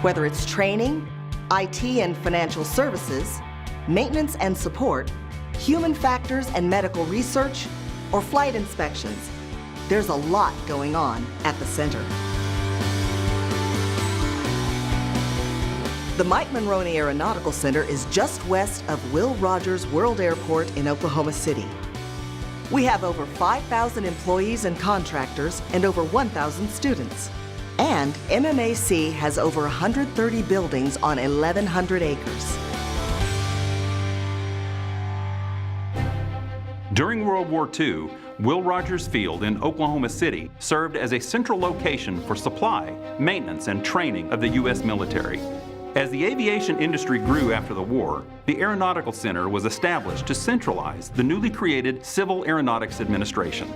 Whether it's training, IT and financial services, maintenance and support, human factors and medical research, or flight inspections, there's a lot going on at the center. The Mike Monroney Aeronautical Center is just west of Will Rogers World Airport in Oklahoma City. We have over 5,000 employees and contractors and over 1,000 students. And MMAC has over 130 buildings on 1,100 acres. During World War II, Will Rogers Field in Oklahoma City served as a central location for supply, maintenance, and training of the U.S. military. As the aviation industry grew after the war, the Aeronautical Center was established to centralize the newly created Civil Aeronautics Administration.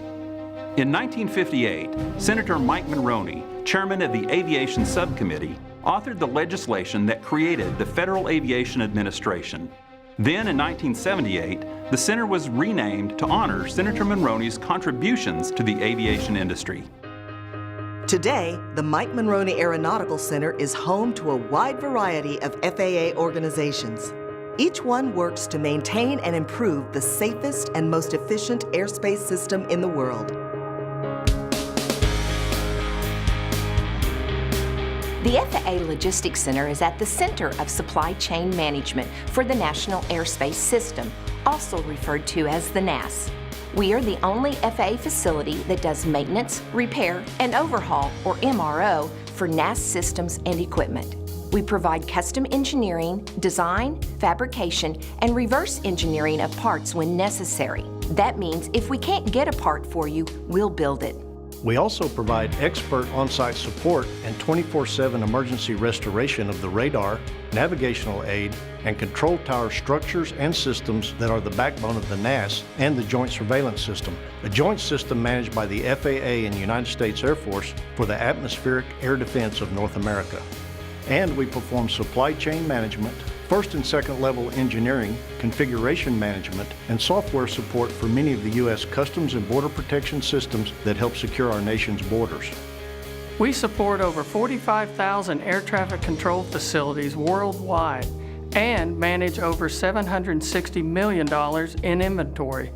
In 1958, Senator Mike Monroney, chairman of the Aviation Subcommittee, authored the legislation that created the Federal Aviation Administration. Then in 1978, the center was renamed to honor Senator Monroney's contributions to the aviation industry. Today, the Mike Monroney Aeronautical Center is home to a wide variety of FAA organizations. Each one works to maintain and improve the safest and most efficient airspace system in the world. The FAA Logistics Center is at the center of supply chain management for the National Airspace System, also referred to as the NAS. We are the only FAA facility that does maintenance, repair, and overhaul, or MRO, for NAS systems and equipment. We provide custom engineering, design, fabrication, and reverse engineering of parts when necessary. That means if we can't get a part for you, we'll build it. We also provide expert on-site support and 24/7 emergency restoration of the radar, navigational aid, and control tower structures and systems that are the backbone of the NAS and the Joint Surveillance System, a joint system managed by the FAA and United States Air Force for the atmospheric air defense of North America. And we perform supply chain management, first and second level engineering, configuration management, and software support for many of the U.S. Customs and Border Protection systems that help secure our nation's borders. We support over 45,000 air traffic control facilities worldwide and manage over $760 million in inventory.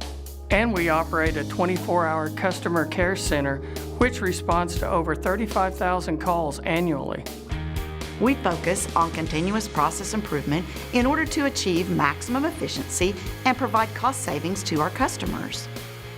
And we operate a 24-hour customer care center which responds to over 35,000 calls annually. We focus on continuous process improvement in order to achieve maximum efficiency and provide cost savings to our customers.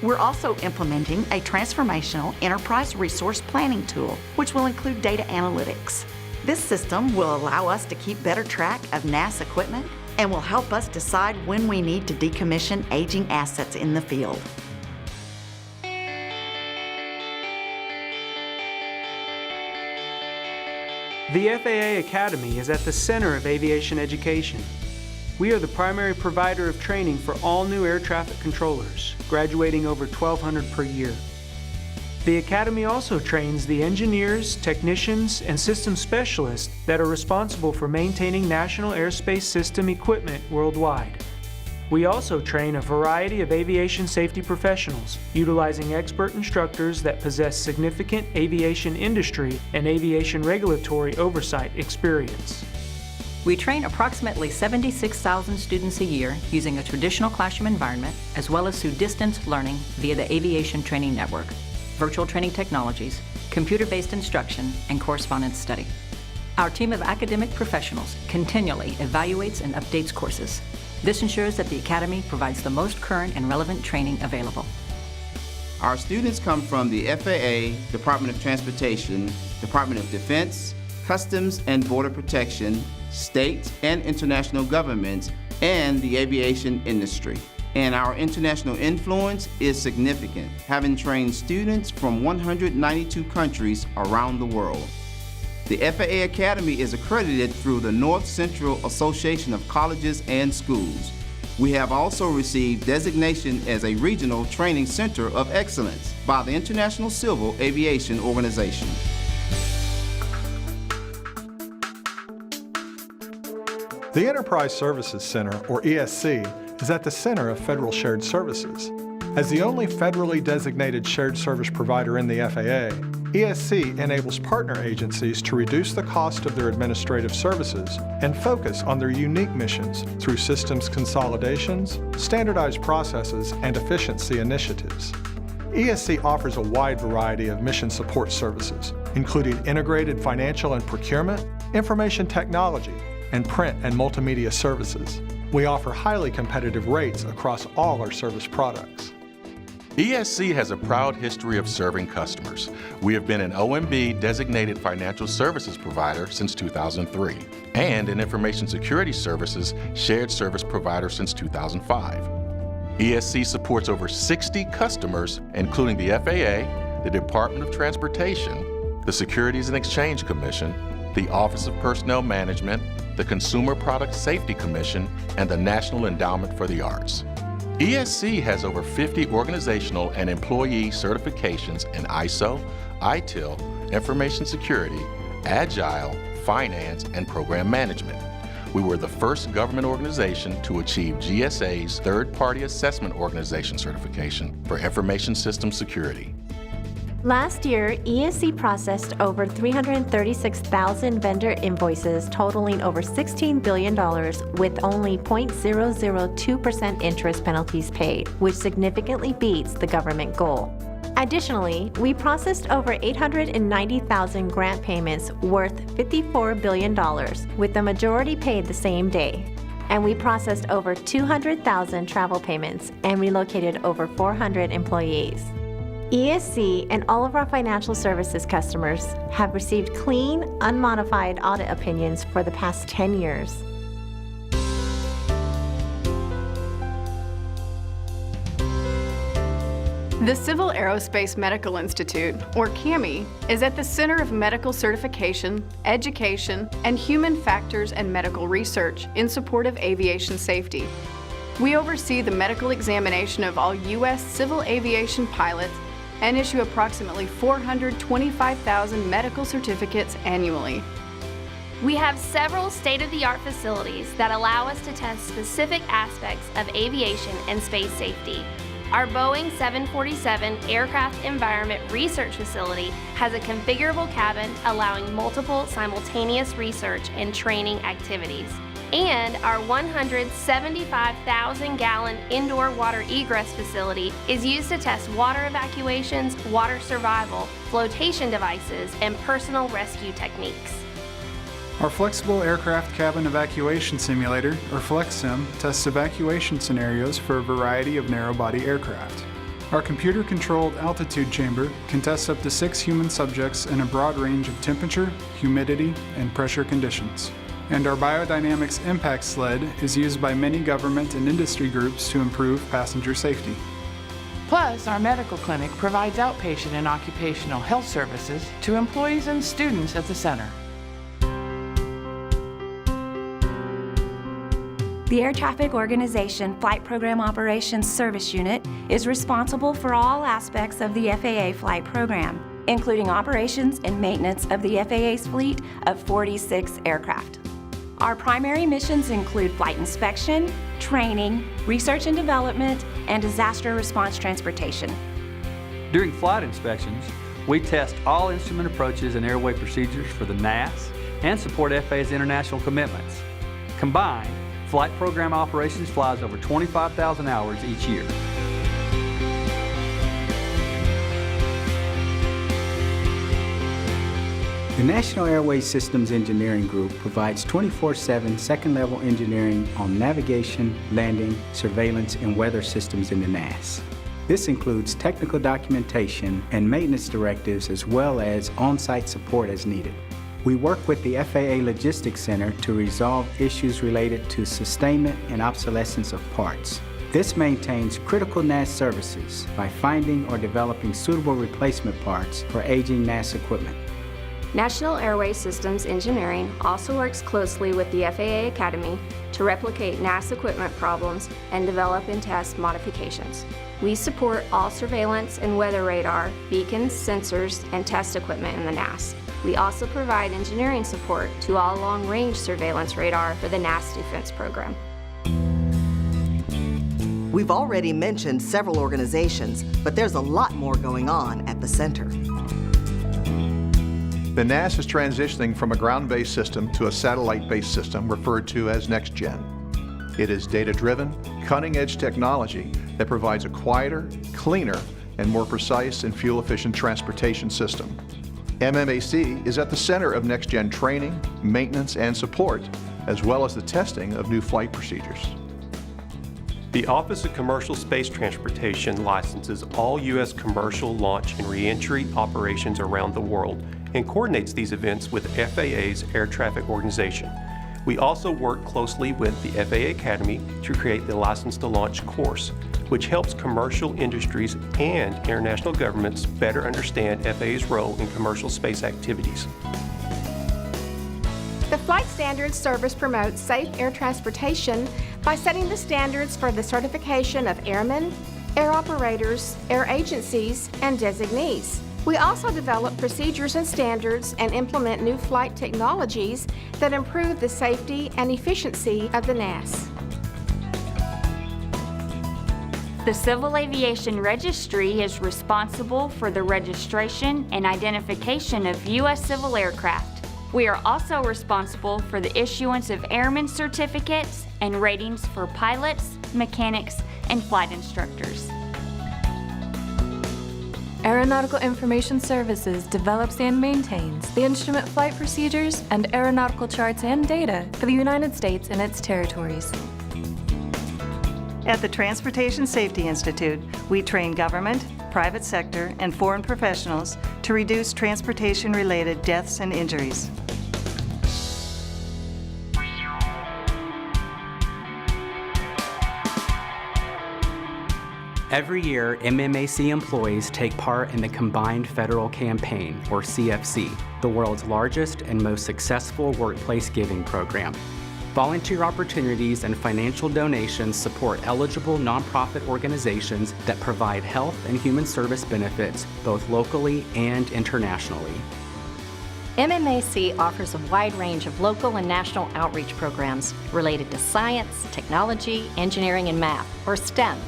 We're also implementing a transformational enterprise resource planning tool, which will include data analytics. This system will allow us to keep better track of NAS equipment and will help us decide when we need to decommission aging assets in the field. The FAA Academy is at the center of aviation education. We are the primary provider of training for all new air traffic controllers, graduating over 1,200 per year. The Academy also trains the engineers, technicians, and system specialists that are responsible for maintaining National Airspace System equipment worldwide. We also train a variety of aviation safety professionals, utilizing expert instructors that possess significant aviation industry and aviation regulatory oversight experience. We train approximately 76,000 students a year using a traditional classroom environment, as well as through distance learning via the Aviation Training Network, virtual training technologies, computer-based instruction, and correspondence study. Our team of academic professionals continually evaluates and updates courses. This ensures that the Academy provides the most current and relevant training available. Our students come from the FAA, Department of Transportation, Department of Defense, Customs and Border Protection, state and international governments, and the aviation industry. And our international influence is significant, having trained students from 192 countries around the world. The FAA Academy is accredited through the North Central Association of Colleges and Schools. We have also received designation as a regional training center of excellence by the International Civil Aviation Organization. The Enterprise Services Center, or ESC, is at the center of Federal Shared Services. As the only federally designated shared service provider in the FAA, ESC enables partner agencies to reduce the cost of their administrative services and focus on their unique missions through systems consolidations, standardized processes, and efficiency initiatives. ESC offers a wide variety of mission support services, including integrated financial and procurement, information technology, and print and multimedia services. We offer highly competitive rates across all our service products. ESC has a proud history of serving customers. We have been an OMB designated financial services provider since 2003 and an information security services shared service provider since 2005. ESC supports over 60 customers, including the FAA, the Department of Transportation, the Securities and Exchange Commission, the Office of Personnel Management, the Consumer Product Safety Commission, and the National Endowment for the Arts. ESC has over 50 organizational and employee certifications in ISO, ITIL, information security, agile, finance, and program management. We were the first government organization to achieve GSA's third-party assessment organization certification for information system security. Last year, ESC processed over 336,000 vendor invoices totaling over $16 billion with only 0.002% interest penalties paid, which significantly beats the government goal. Additionally, we processed over 890,000 grant payments worth $54 billion, with the majority paid the same day. And we processed over 200,000 travel payments and relocated over 400 employees. ESC and all of our financial services customers have received clean, unmodified audit opinions for the past 10 years. The Civil Aerospace Medical Institute, or CAMI, is at the center of medical certification, education, and human factors and medical research in support of aviation safety. We oversee the medical examination of all U.S. civil aviation pilots and issue approximately 425,000 medical certificates annually. We have several state-of-the-art facilities that allow us to test specific aspects of aviation and space safety. Our Boeing 747 Aircraft Environment Research Facility has a configurable cabin allowing multiple simultaneous research and training activities. And our 175,000-gallon indoor water egress facility is used to test water evacuations, water survival, flotation devices, and personal rescue techniques. Our Flexible Aircraft Cabin Evacuation Simulator, or FlexSim, tests evacuation scenarios for a variety of narrow-body aircraft. Our computer-controlled altitude chamber can test up to 6 human subjects in a broad range of temperature, humidity, and pressure conditions. And our Biodynamics Impact Sled is used by many government and industry groups to improve passenger safety. Plus, our medical clinic provides outpatient and occupational health services to employees and students at the center. The Air Traffic Organization Flight Program Operations Service Unit is responsible for all aspects of the FAA flight program, including operations and maintenance of the FAA's fleet of 46 aircraft. Our primary missions include flight inspection, training, research and development, and disaster response transportation. During flight inspections, we test all instrument approaches and airway procedures for the NAS and support FAA's international commitments. Combined, Flight Program Operations flies over 25,000 hours each year. The National Airway Systems Engineering Group provides 24/7 second-level engineering on navigation, landing, surveillance, and weather systems in the NAS. This includes technical documentation and maintenance directives as well as on-site support as needed. We work with the FAA Logistics Center to resolve issues related to sustainment and obsolescence of parts. This maintains critical NAS services by finding or developing suitable replacement parts for aging NAS equipment. National Airway Systems Engineering also works closely with the FAA Academy to replicate NAS equipment problems and develop and test modifications. We support all surveillance and weather radar, beacons, sensors, and test equipment in the NAS. We also provide engineering support to all long-range surveillance radar for the NAS Defense Program. We've already mentioned several organizations, but there's a lot more going on at the center. The NAS is transitioning from a ground-based system to a satellite-based system referred to as Next-Gen. It is data-driven, cutting-edge technology that provides a quieter, cleaner, and more precise and fuel-efficient transportation system. MMAC is at the center of Next-Gen training, maintenance, and support, as well as the testing of new flight procedures. The Office of Commercial Space Transportation licenses all U.S. commercial launch and reentry operations around the world and coordinates these events with FAA's Air Traffic Organization. We also work closely with the FAA Academy to create the License to Launch course, which helps commercial industries and international governments better understand FAA's role in commercial space activities. The Flight Standards Service promotes safe air transportation by setting the standards for the certification of airmen, air operators, air agencies, and designees. We also develop procedures and standards and implement new flight technologies that improve the safety and efficiency of the NAS. The Civil Aviation Registry is responsible for the registration and identification of U.S. civil aircraft. We are also responsible for the issuance of airman certificates and ratings for pilots, mechanics, and flight instructors. Aeronautical Information Services develops and maintains the instrument flight procedures and aeronautical charts and data for the United States and its territories. At the Transportation Safety Institute, we train government, private sector, and foreign professionals to reduce transportation-related deaths and injuries. Every year, MMAC employees take part in the Combined Federal Campaign, or CFC, the world's largest and most successful workplace giving program. Volunteer opportunities and financial donations support eligible nonprofit organizations that provide health and human service benefits both locally and internationally. MMAC offers a wide range of local and national outreach programs related to science, technology, engineering, and math, or STEM.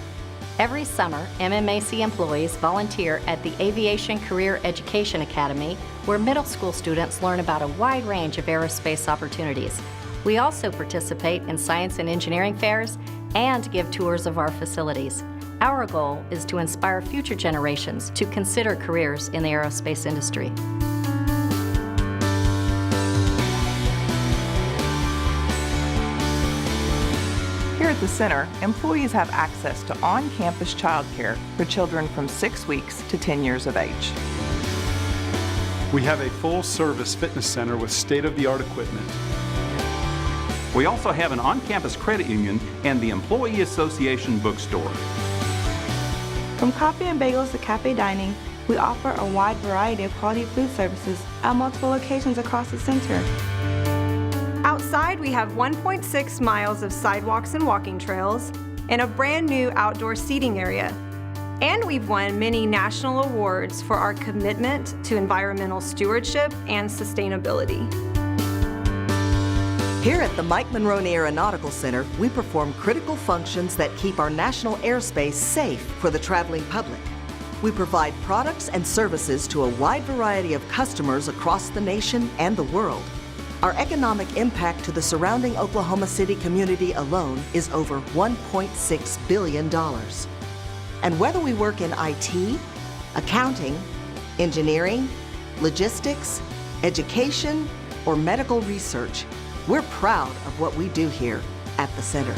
Every summer, MMAC employees volunteer at the Aviation Career Education Academy, where middle school students learn about a wide range of aerospace opportunities. We also participate in science and engineering fairs and give tours of our facilities. Our goal is to inspire future generations to consider careers in the aerospace industry. Here at the Center, employees have access to on-campus childcare for children from 6 weeks to 10 years of age. We have a full-service fitness center with state-of-the-art equipment. We also have an on-campus credit union and the Employee Association bookstore. From coffee and bagels to cafe dining, we offer a wide variety of quality food services at multiple locations across the center. Outside, we have 1.6 miles of sidewalks and walking trails and a brand new outdoor seating area. And we've won many national awards for our commitment to environmental stewardship and sustainability. Here at the Mike Monroney Aeronautical Center, we perform critical functions that keep our national airspace safe for the traveling public. We provide products and services to a wide variety of customers across the nation and the world. Our economic impact to the surrounding Oklahoma City community alone is over $1.6 billion. And whether we work in IT, accounting, engineering, logistics, education, or medical research, we're proud of what we do here at the Center.